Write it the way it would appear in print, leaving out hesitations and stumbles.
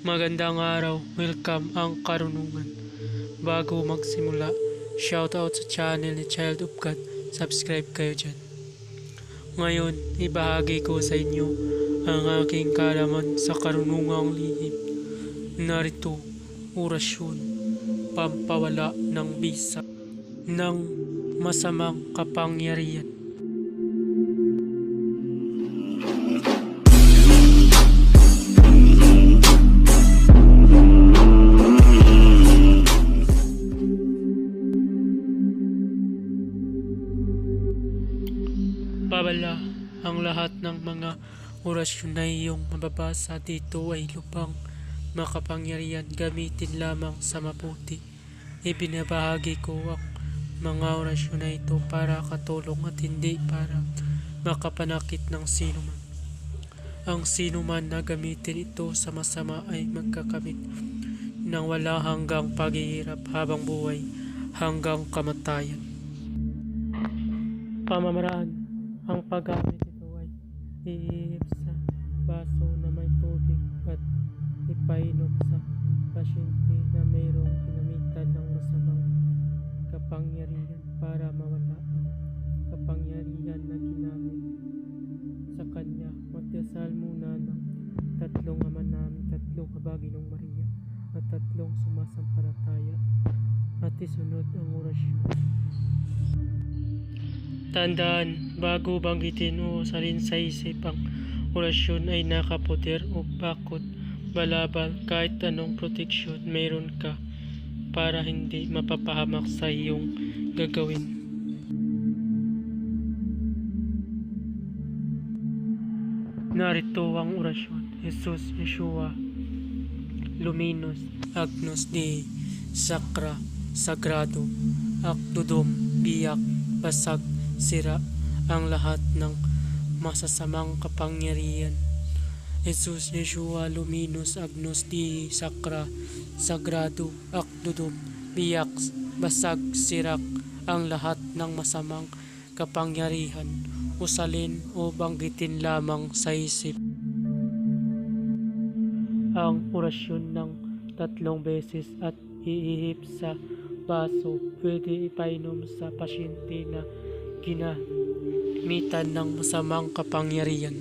Magandang araw, welcome ang karunungan. Bago magsimula, shoutout sa channel ni Child of God, subscribe kayo dyan. Ngayon, ibahagi ko sa inyo ang aking kaalaman sa karunungang lihim. Narito, orasyon, pampawala ng bisa ng masamang kapangyarihan. Babala ang lahat ng mga orasyon na iyong mababasa dito ay lubang makapangyarihan, gamitin lamang sa mabuti. Ibinabahagi ko ang mga orasyon na ito para katulong at hindi para makapanakit ng sino man. Ang sino man na gamitin ito sa masama ay magkakamit ng wala hanggang paghihirap habang buhay hanggang kamatayan. Pamamaraan: ang paggamit ito ay iihip sa baso na may tubig at ipainom sa pasyente na mayroong ginamitan ng masamang kapangyarihan para mawala ang kapangyarihan na ginamit sa kanya. Magdasal muna ng 3 Ama Namin, 3 Aba Ginoong Maria at 3 sumasampalataya at isunod ang orasyon. Tandaan, bago banggitin o salin sa isip ang orasyon ay nakaputer o bakod, balabal, kahit anong proteksyon meron ka para hindi mapapahamak sa iyong gagawin. Narito ang orasyon. Jesus, Yeshua, Luminous, Agnus Dei, Sacra, Sagrado, Akdudum, Biyak, Basag, sira ang lahat ng masasamang kapangyarihan. Jesus, Yeshua, Luminous, Agnus Dei, Sacra, Sagrado, Akdudum, Biyak, Basag, sirak ang lahat ng masamang kapangyarihan. Usalin o banggitin lamang sa isip ang orasyon ng 3 beses at iihip sa baso. Pwede ipainom sa pasyente na ginamitan ng masamang kapangyarihan.